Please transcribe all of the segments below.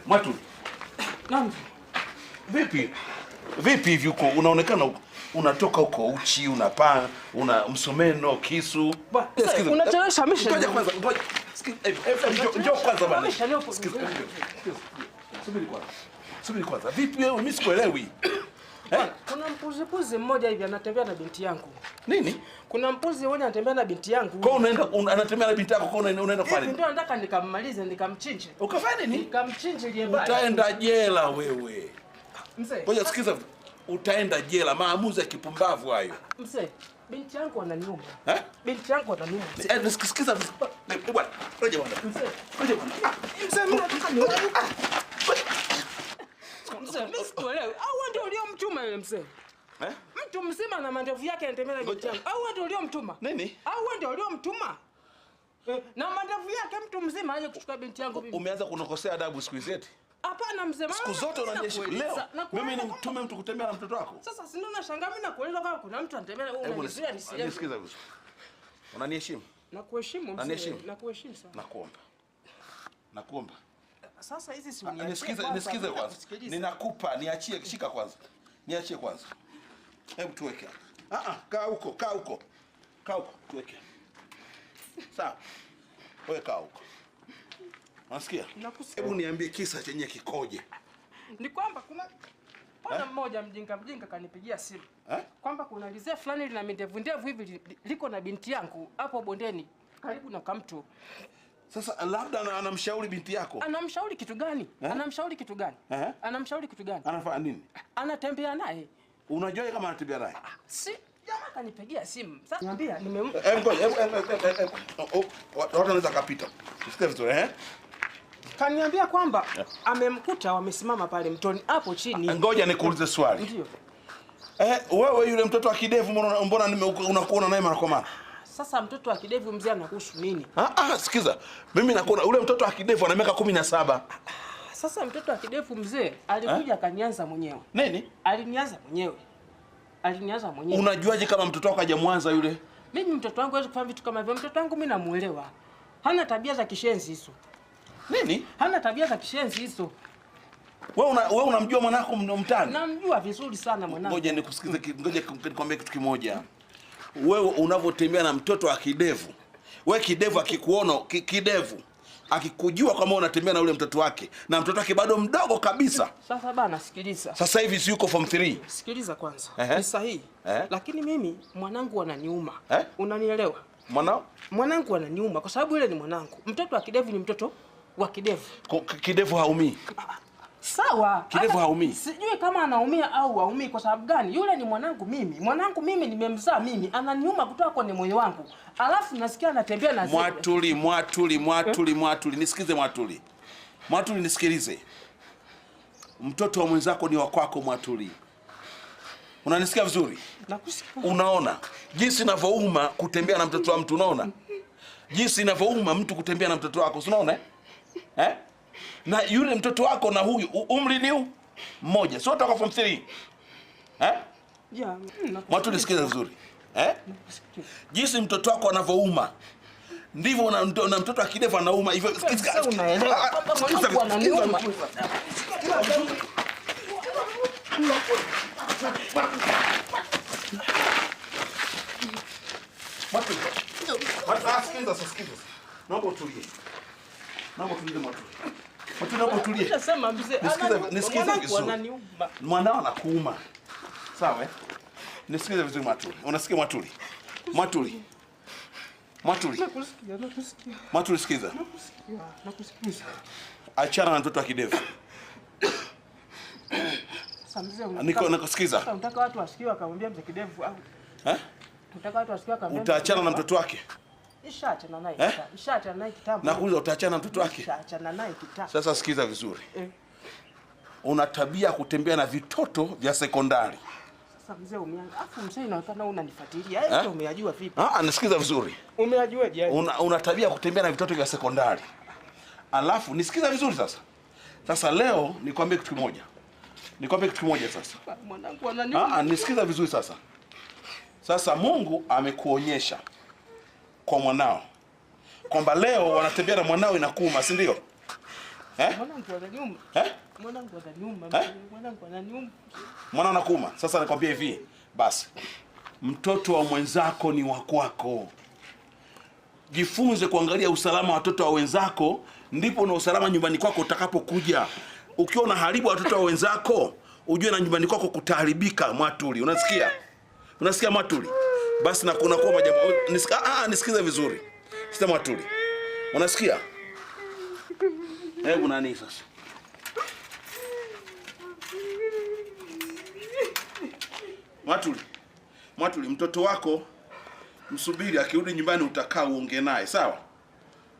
Mwatuli. Naam. Vipi hivi uko unaonekana unatoka huko uchi, unapaa, una msumeno, kisu. Unachelewesha misha. Ngoja kwanza, ngoja. Njoo kwanza bana. Subiri kwanza. Vipi wewe, mimi sikuelewi. Kuna mpuzi mmoja hivi anatembea na binti yangu. Nini? Kuna mpuzi mmoja anatembea na binti yangu. Kwa anatembea na binti yako, kwa unaenda kufanya nini? Ndio nataka nikammalize, nikamchinje. Ukafanya nini? Nikamchinje ile baya. Utaenda jela wewe. Mzee. Ngoja sikiza, utaenda jela, maamuzi ya kipumbavu hayo. Mzee, binti yangu ananiuma. Binti yangu ananiuma. Sikiza bwana. Ngoja bwana. Ngoja bwana. Mzee, mimi nataka nione. Mzee, mimi sikuelewi. Au ndio uliomtuma yule mzee? Mtu mzima na mandevu yake anatembea na binti yangu. Au ndio uliomtuma? Nini? Au ndio uliomtuma? Na mandevu yake mtu mzima aje kuchukua binti yangu bibi. Umeanza kunokosea adabu siku hizi eti? Hapana mzee, siku zote unaniesha. Leo mimi ni mtume mtu kutembea na mtoto wako. Sasa si ndio nashangaa mimi nakueleza kama kuna mtu anatembea na wewe unanizuia nisielewe. Nisikiza vizuri. Unaniheshimu? Nakuheshimu mzee. Nakuheshimu sana. Nakuomba. Sasa hizi si nisikize kwanza. Ninakupa, niachie, shika kwanza. Niachie kwanza. Hebu tuweke. Kaa huko. Tuweke. Sawa. Wewe kaa huko. Unasikia? Hebu niambie kisa chenye kikoje. Ni kwamba kuna mmoja mjinga kanipigia simu. Kwamba kuna lizee fulani lina mindevu hivi liko na binti yangu hapo bondeni karibu na kamto. Sasa labda anamshauri binti yako. Anamshauri kitu gani? Anamshauri kitu gani? Anafanya nini? Anatembea naye. Unajua kama anatembea naye? Si jamaa kanipigia simu. Sasa niambia watu wanaweza kapita. Usikie vizuri Kaniambia kwamba amemkuta wamesimama pale mtoni hapo chini. Ngoja nikuulize swali. Ndio. Wewe yule mtoto wa kidevu mbona unakuona naye mara kwa mara? Sasa mtoto wa kidevu mzee anakuhusu nini? Sikiza. Mimi nakuona ule mtoto wa kidevu ana miaka 17. Sasa mtoto wa kidevu mzee alikuja akanianza mwenyewe. Nini? Alinianza mwenyewe. Unajuaje kama mtoto wako hajamwanza yule? Mimi mtoto wangu hawezi kufanya vitu kama hivyo. Mtoto wangu mimi namuelewa. Hana tabia za kishenzi hizo. Nini? Hana tabia za kishenzi hizo. Wewe unamjua mwanako mtani? Namjua vizuri sana mwanangu. Ngoja nikusikize, ngoja nikwambie kitu kimoja. Wewe unavyotembea na mtoto wa kidevu, wewe kidevu akikuona kidevu akikujua kama unatembea na ule mtoto wake na mtoto wake bado mdogo kabisa. Sasa bana sikiliza. Sasa hivi si yuko form 3. Sikiliza kwanza. Ni sahihi. Lakini mimi mwanangu ananiuma. Unanielewa? Mwanangu ananiuma kwa sababu yule ni mwanangu. Mtoto wa kidevu ni mtoto wa kidevu. Kidevu haumii. Sawa. Kidevu haumii. Sijui kama anaumia au haumii kwa sababu gani. Yule ni mwanangu mimi. Mwanangu mimi nimemzaa mimi. Ananiuma kutoka kwenye moyo wangu. Alafu nasikia anatembea na zile. Mwatuli. Nisikize Mwatuli. Mwatuli nisikilize. Mtoto wa mwenzako ni wa kwako Mwatuli. Unanisikia vizuri? Nakusikia. Unaona jinsi inavyouma kutembea na mtoto wa mtu, unaona? Jinsi inavyouma mtu kutembea na mtoto wako, unaona? Na yule mtoto wako na huyu umri ni mmoja. Sio toka form 3. Mwatuli sikiza vizuri. Jinsi mtoto wako anavyouma ndivyo na mtoto wa kidevu anauma hivyo. Sasa unaelewa kwamba mwanangu ananiuma. Mwatuli. Sikiza. Naomba utulie. Naomba utulie. Nasema mzee, nisikize vizuri. Mwanao anakuuma. Sawa Nisikize vizuri Mwatuli. Unasikia Mwatuli? Nakusikia. Mwatuli sikiza. Nakusikiza. Achana na mtoto wa kidevu. Sasa mzee, nakusikiza. Sasa unataka watu wasikie akamwambia mzee kidevu au? Unataka watu wasikie akamwambia. Utaachana na mtoto wake? Nishaachana naye kitambo. Nakuuliza utaachana na mtoto wake? Nishaachana naye kitambo. Sasa sikiza vizuri. Una tabia kutembea na vitoto vya sekondari. Sasa mzee umeanza. Afu mzee inaonekana unanifuatilia. Umeyajua vipi? Nisikiza vizuri. Umeyajuaje? Una tabia kutembea na vitoto vya sekondari. Alafu nisikiza vizuri sasa. Sasa leo nikwambie kitu kimoja sasa. Mwanangu ananiuma. Nisikiza vizuri sasa. Sasa Mungu amekuonyesha kwa mwanao kwamba leo wanatembea na mwanao inakuuma, si ndio? Mwanangu ananiuma. Mwanangu ananiuma. Mwanangu ananiuma. Mwana anakuuma. Sasa nakwambia hivi, basi mtoto wa mwenzako ni wa kwako. Jifunze kuangalia usalama wa watoto wa wenzako, ndipo na usalama nyumbani kwako utakapokuja. Ukiwa unaharibu watoto wa wenzako, ujue na nyumbani kwako kutaharibika. Mwatuli, unasikia? Unasikia Mwatuli? Basi na kuna kwa majambo. Nisikize vizuri. Sita Mwatuli. Unasikia? Hebu nani sasa? Mwatuli, mtoto wako msubiri, akirudi nyumbani utakaa uongee naye, sawa?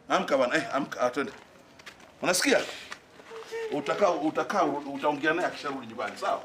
Amka bwana, amka twende. Unasikia? Utaongea naye akisharudi nyumbani, sawa?